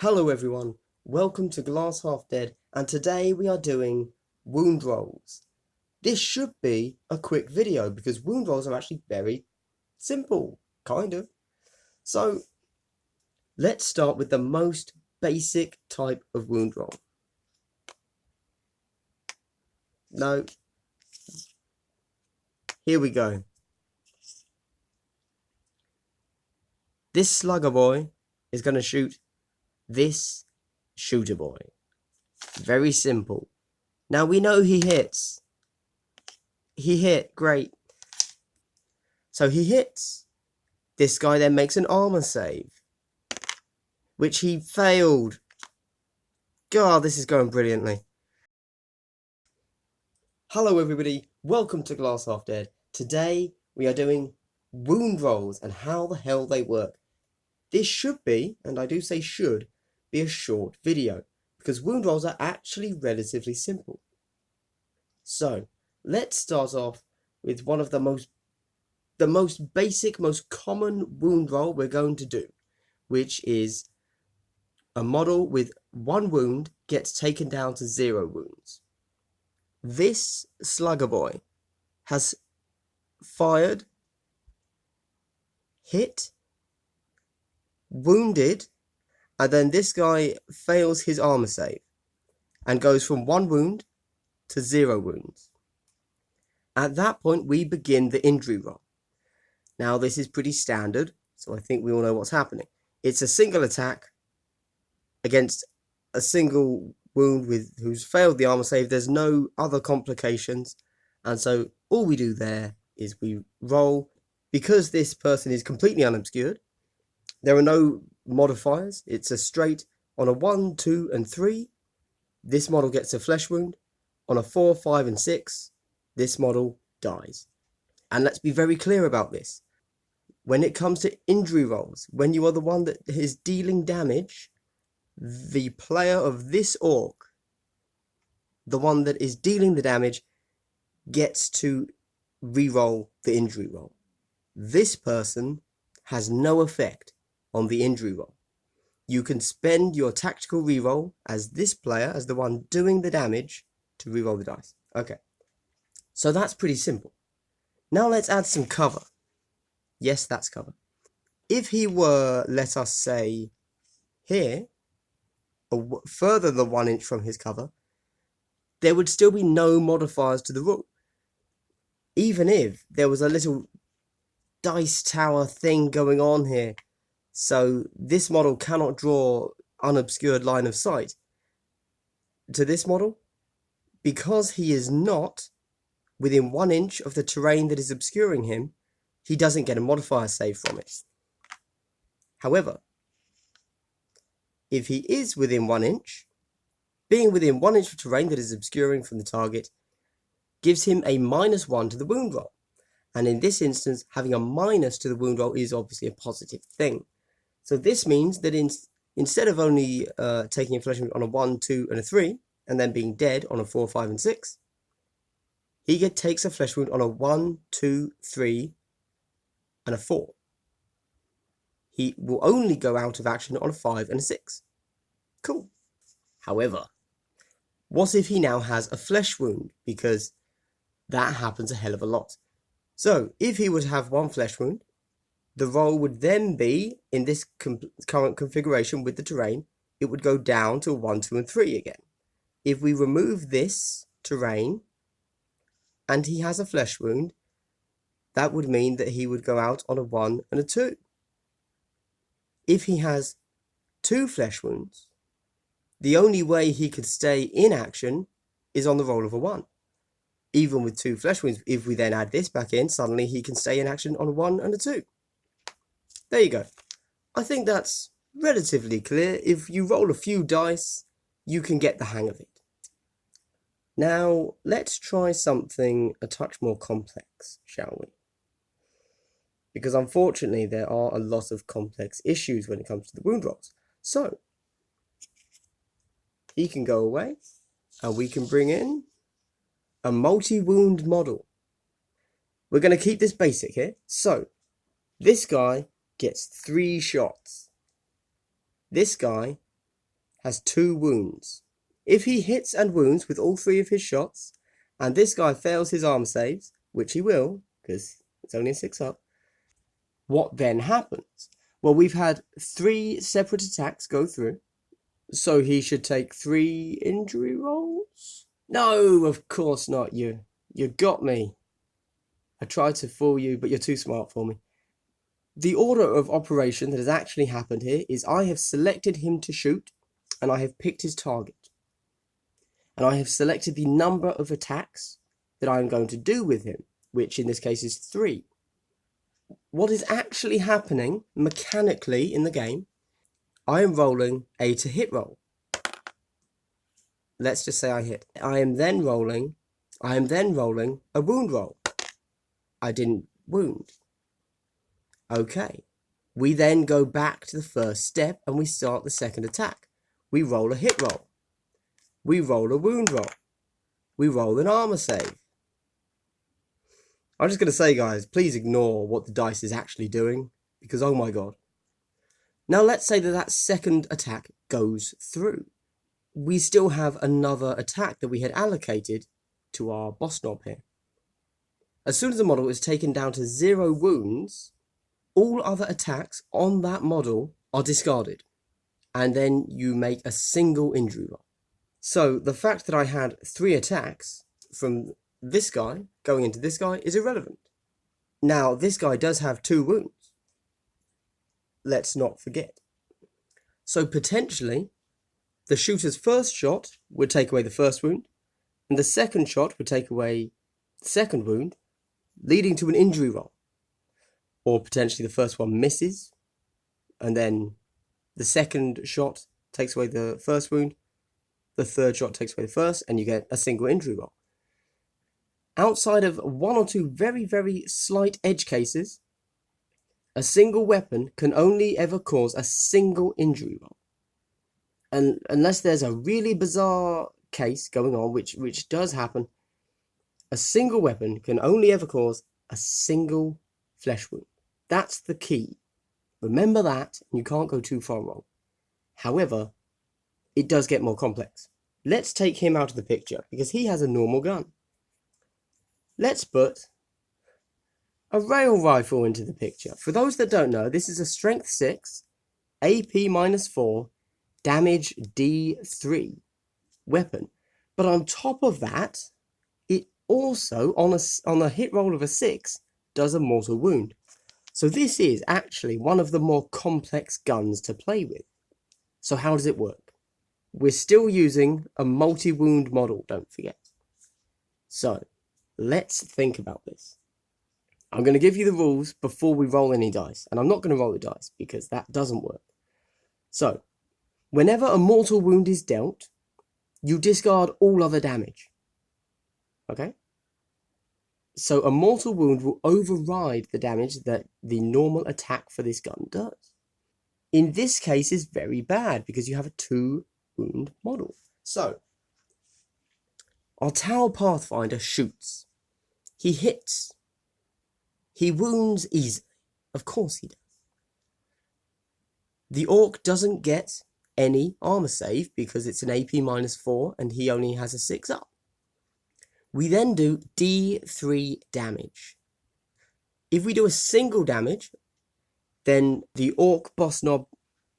Hello everyone, welcome to Glass Half Dead, and today we are doing wound rolls. This should be a quick video because wound rolls are actually very simple, kind of. So let's start with the most basic type of wound roll. No, here we go. This slugger boy is going to shoot this shooter boy. Very simple. Now we know he hits. He hit, great. So he hits. This guy then makes an armor save, which he failed. God, this is going brilliantly. Hello everybody, welcome to Glass Half Dead. Today we are doing wound rolls and how the hell they work. This should be, and I do say should, be a short video, because wound rolls are actually relatively simple. So, let's start off with one of the most basic, most common wound roll we're going to do, which is a model with 1 wound gets taken down to 0 wounds. This slugger boy has fired, hit, wounded, and then this guy fails his armor save and goes from 1 wound to 0 wounds. At that point, we begin the injury roll. Now, this is pretty standard, so I think we all know what's happening. It's a single attack against a single wound who's failed the armor save. There's no other complications, and so all we do there is we roll. Because this person is completely unobscured, there are no modifiers. It's a straight on a 1, 2, and 3. This model gets a flesh wound. On a 4, 5, and 6, this model dies. And let's be very clear about this. When it comes to injury rolls, when you are the one that is dealing damage, the player of this orc, the one that is dealing the damage, gets to re-roll the injury roll. This person has no effect on the injury roll. You can spend your tactical re-roll as this player, as the one doing the damage, to re-roll the dice. Okay, so that's pretty simple. Now let's add some cover. Yes, that's cover. If he were, let us say, here, further than 1 inch from his cover, there would still be no modifiers to the rule. Even if there was a little dice tower thing going on here, so this model cannot draw unobscured line of sight to this model, because he is not within 1 inch of the terrain that is obscuring him, he doesn't get a modifier save from it. However, if he is within 1 inch, being within 1 inch of terrain that is obscuring from the target gives him a -1 to the wound roll. And in this instance, having a minus to the wound roll is obviously a positive thing. So this means that instead of only taking a flesh wound on a 1, 2, and a 3, and then being dead on a 4, 5, and 6, he takes a flesh wound on a 1, 2, 3, and a 4. He will only go out of action on a 5 and a 6. Cool. However, what if he now has a flesh wound? Because that happens a hell of a lot. So, if he would have 1 flesh wound, the roll would then be, in this current configuration with the terrain, it would go down to a 1, 2, and 3 again. If we remove this terrain, and he has a flesh wound, that would mean that he would go out on a 1 and a 2. If he has 2 flesh wounds, the only way he could stay in action is on the roll of a 1. Even with 2 flesh wounds, if we then add this back in, suddenly he can stay in action on a 1 and a 2. There you go. I think that's relatively clear. If you roll a few dice, you can get the hang of it. Now, let's try something a touch more complex, shall we? Because unfortunately, there are a lot of complex issues when it comes to the wound rolls. So, he can go away, and we can bring in a multi-wound model. We're going to keep this basic here. So, this guy gets 3 shots. This guy has 2 wounds. If he hits and wounds with all 3 of his shots, and this guy fails his armor saves, which he will, because it's only a 6 up, what then happens? Well, we've had 3 separate attacks go through, so he should take 3 injury rolls? No, of course not. You got me. I tried to fool you, but you're too smart for me. The order of operation that has actually happened here is I have selected him to shoot, and I have picked his target. And I have selected the number of attacks that I am going to do with him, which in this case is 3. What is actually happening mechanically in the game, I am rolling a to hit roll. Let's just say I hit. I am then rolling a wound roll. I didn't wound. Okay. We then go back to the first step and we start the second attack. We roll a hit roll. We roll a wound roll. We roll an armor save. I'm just going to say, guys, please ignore what the dice is actually doing, because oh my god. Now let's say that second attack goes through. We still have another attack that we had allocated to our boss knob here. As soon as the model is taken down to 0 wounds, all other attacks on that model are discarded, and then you make a single injury roll. So the fact that I had 3 attacks from this guy going into this guy is irrelevant. Now, this guy does have 2 wounds. Let's not forget. So potentially, the shooter's first shot would take away the first wound, and the second shot would take away the second wound, leading to an injury roll. Or potentially the first one misses, and then the second shot takes away the first wound, the third shot takes away the first, and you get a single injury roll. Outside of 1 or 2 very, very slight edge cases, a single weapon can only ever cause a single injury roll. And unless there's a really bizarre case going on, which does happen, a single weapon can only ever cause a single flesh wound. That's the key. Remember that, and you can't go too far wrong. However, it does get more complex. Let's take him out of the picture, because he has a normal gun. Let's put a rail rifle into the picture. For those that don't know, this is a strength 6, AP -4, damage D3 weapon. But on top of that, it also, on a hit roll of a 6, does a mortal wound. So this is actually one of the more complex guns to play with. So how does it work? We're still using a multi-wound model, don't forget. So let's think about this. I'm going to give you the rules before we roll any dice. And I'm not going to roll the dice because that doesn't work. So, whenever a mortal wound is dealt, you discard all other damage. Okay? So a mortal wound will override the damage that the normal attack for this gun does. In this case, it's very bad because you have a 2-wound model. So, our Tau Pathfinder shoots. He hits. He wounds easily. Of course he does. The Orc doesn't get any armor save because it's an AP -4 and he only has a 6 up. We then do D3 damage. If we do a single damage, then the Orc boss knob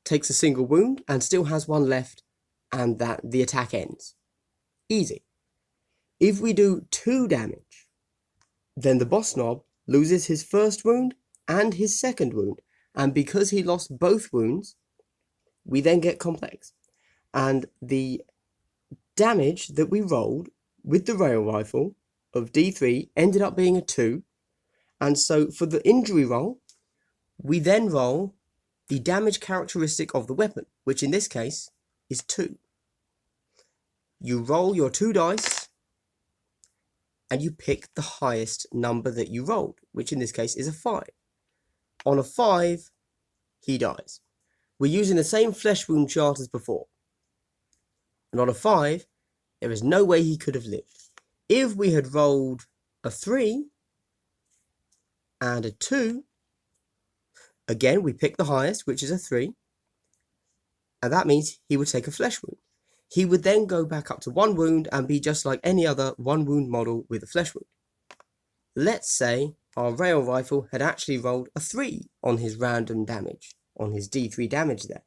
takes a single wound and still has 1 left, and that the attack ends. Easy. If we do 2 damage, then the boss knob loses his first wound and his second wound, and because he lost both wounds, we then get complex. And the damage that we rolled with the rail rifle of D3 ended up being a 2. And so for the injury roll, we then roll the damage characteristic of the weapon, which in this case is 2. You roll your 2 dice and you pick the highest number that you rolled, which in this case is a 5. On a 5, he dies. We're using the same flesh wound chart as before. And on a 5, there is no way he could have lived. If we had rolled a 3 and a 2, again, we pick the highest, which is a 3. and that means he would take a flesh wound. He would then go back up to 1 wound and be just like any other 1 wound model with a flesh wound. Let's say our rail rifle had actually rolled a 3 on his random damage, on his D3 damage there.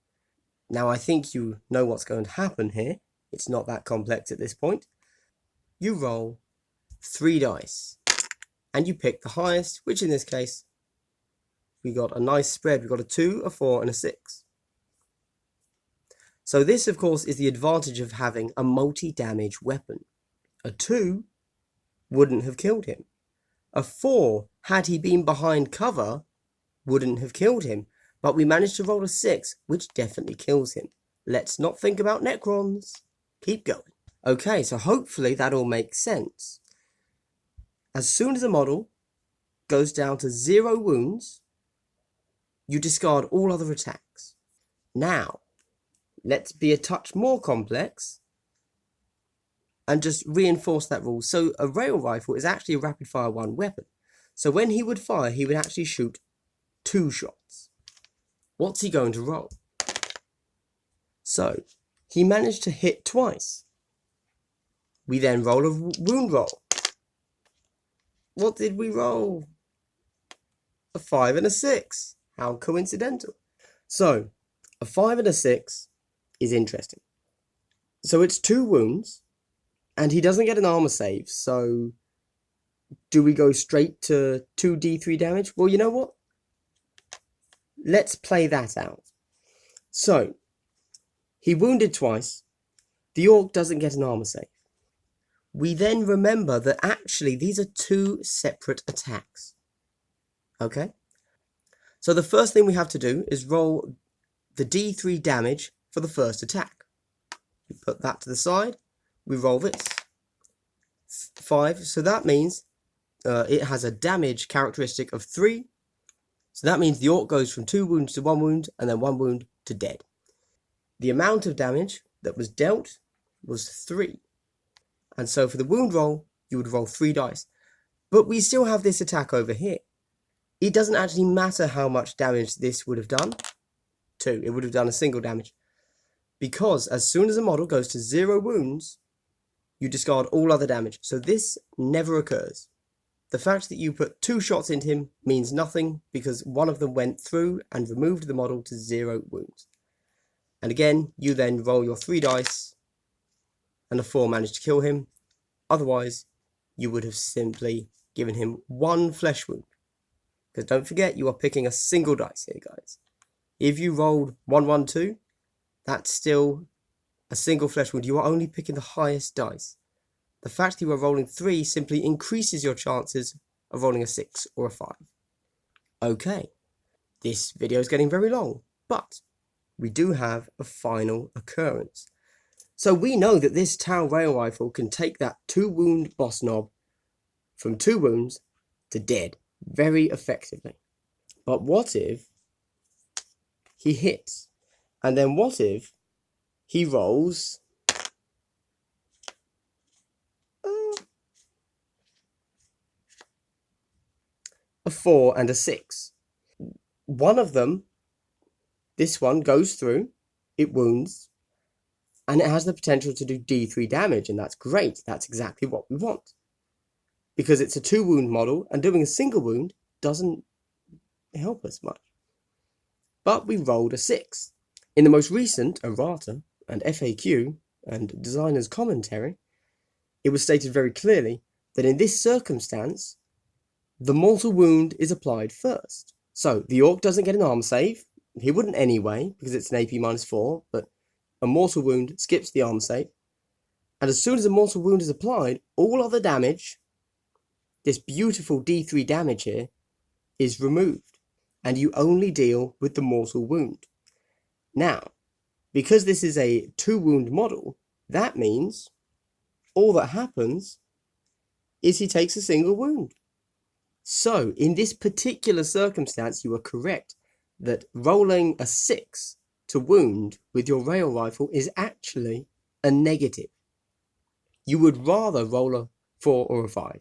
Now I think you know what's going to happen here. It's not that complex at this point. You roll 3 dice and you pick the highest, which in this case, we got a nice spread. We got a 2, a 4 and a 6. So this, of course, is the advantage of having a multi-damage weapon. A 2 wouldn't have killed him. A 4, had he been behind cover, wouldn't have killed him. But we managed to roll a 6, which definitely kills him. Let's not think about Necrons. Keep going. Okay, so hopefully that all makes sense. As soon as a model goes down to 0 wounds, you discard all other attacks. Now, let's be a touch more complex and just reinforce that rule. So a rail rifle is actually a rapid fire 1 weapon. So when he would fire, he would actually shoot 2 shots. What's he going to roll? So he managed to hit twice. We then roll a wound roll. What did we roll? A 5 and a 6. How coincidental. So a 5 and a 6 is interesting. So it's 2 wounds, and he doesn't get an armor save. So do we go straight to 2d3 damage? Well, you know what? Let's play that out. So he wounded twice. The orc doesn't get an armor save. We then remember that actually these are 2 separate attacks. Okay? So the first thing we have to do is roll the d3 damage for the first attack. We put that to the side. We roll this. 5. So that means it has a damage characteristic of 3. So that means the orc goes from 2 wounds to 1 wound and then 1 wound to dead. The amount of damage that was dealt was 3. And so for the wound roll, you would roll 3 dice. But we still have this attack over here. It doesn't actually matter how much damage this would have done. 2. It would have done a single damage. Because as soon as a model goes to 0 wounds, you discard all other damage. So this never occurs. The fact that you put 2 shots into him means nothing because one of them went through and removed the model to 0 wounds. And again, you then roll your 3 dice and a 4 managed to kill him. Otherwise, you would have simply given him 1 flesh wound. Because don't forget, you are picking a single dice here, guys. If you rolled 1, 1, 2, that's still a single flesh wound. You are only picking the highest dice. The fact that you are rolling 3 simply increases your chances of rolling a 6 or a 5. Okay, this video is getting very long, but we do have a final occurrence. So we know that this Tau rail rifle can take that 2 wound boss knob from 2 wounds to dead very effectively. But what if he hits? And then what if he rolls a 4 and a 6? One of them, this one, goes through, it wounds, and it has the potential to do D3 damage, and that's great. That's exactly what we want. Because it's a 2 wound model, and doing a single wound doesn't help us much. But we rolled a 6. In the most recent errata and FAQ and designer's commentary, it was stated very clearly that in this circumstance, the mortal wound is applied first. So the orc doesn't get an armor save. He wouldn't anyway, because it's an AP -4, but a mortal wound skips the armor save. And as soon as a mortal wound is applied, all other damage, this beautiful D3 damage here, is removed. And you only deal with the mortal wound. Now, because this is a 2 wound model, that means all that happens is he takes a single wound. So, in this particular circumstance, you are correct that rolling a 6 to wound with your rail rifle is actually a negative. You would rather roll a 4 or a 5.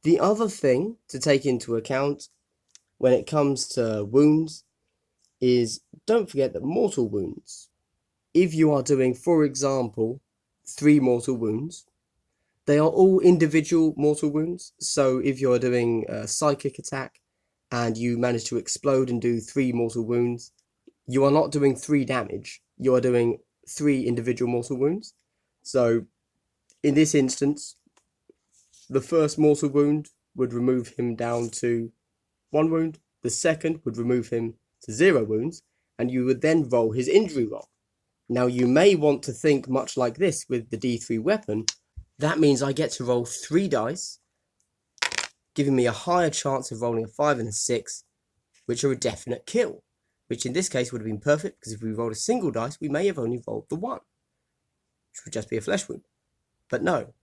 The other thing to take into account when it comes to wounds is don't forget that mortal wounds if you are doing, for example, 3 mortal wounds, they are all individual mortal wounds. So if you're doing a psychic attack and you manage to explode and do 3 mortal wounds, you are not doing 3 damage. You are doing 3 individual mortal wounds. So in this instance, the first mortal wound would remove him down to 1 wound. The second would remove him to 0 wounds. And you would then roll his injury roll. Now you may want to think much like this with the D3 weapon. That means I get to roll 3 dice, giving me a higher chance of rolling a 5 and a 6, which are a definite kill. Which in this case would have been perfect, because if we rolled a single dice, we may have only rolled the 1, which would just be a flesh wound. But no,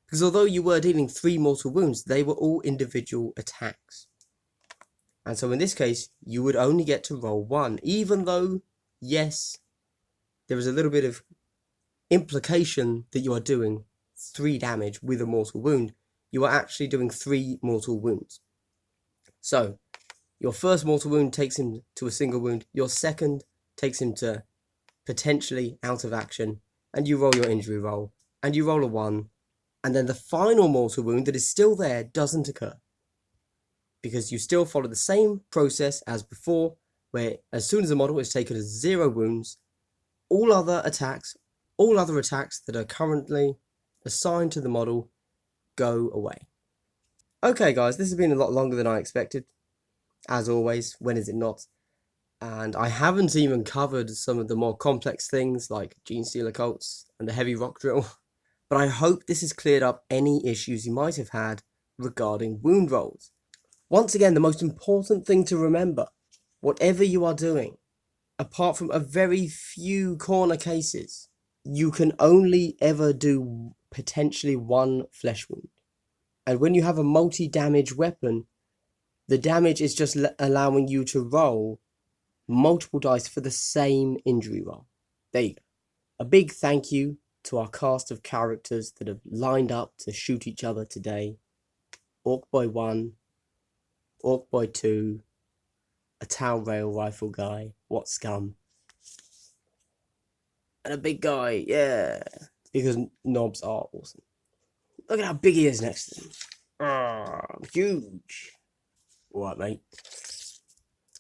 because although you were dealing 3 mortal wounds, they were all individual attacks. And so in this case, you would only get to roll 1, even though, yes, there is a little bit of implication that you are doing 3 damage with a mortal wound. You are actually doing 3 mortal wounds. So, your first mortal wound takes him to a single wound. Your second takes him to potentially out of action. And you roll your injury roll. And you roll a 1. And then the final mortal wound that is still there doesn't occur. Because you still follow the same process as before, where as soon as a model is taken as 0 wounds, all other attacks that are currently assigned to the model go away. Okay guys, this has been a lot longer than I expected. As always, when is it not? And I haven't even covered some of the more complex things like Gene Stealer cults and the heavy rock drill. But I hope this has cleared up any issues you might have had regarding wound rolls. Once again, the most important thing to remember, whatever you are doing, apart from a very few corner cases, you can only ever do potentially 1 flesh wound. And when you have a multi-damage weapon, the damage is just allowing you to roll multiple dice for the same injury roll. There you go. A big thank you to our cast of characters that have lined up to shoot each other today. Orc Boy 1, Orc Boy 2, a Tau Rail Rifle guy, what scum. And a big guy, yeah, because knobs are awesome. Look at how big he is next to them. Huge. Alright, mate.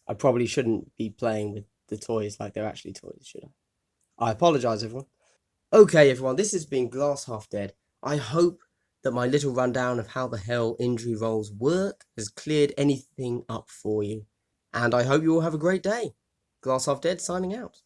I probably shouldn't be playing with the toys like they're actually toys, should I? I apologise, everyone. Okay, everyone, this has been Glass Half Dead. I hope that my little rundown of how the hell injury rolls work has cleared anything up for you. And I hope you all have a great day. Glass Half Dead signing out.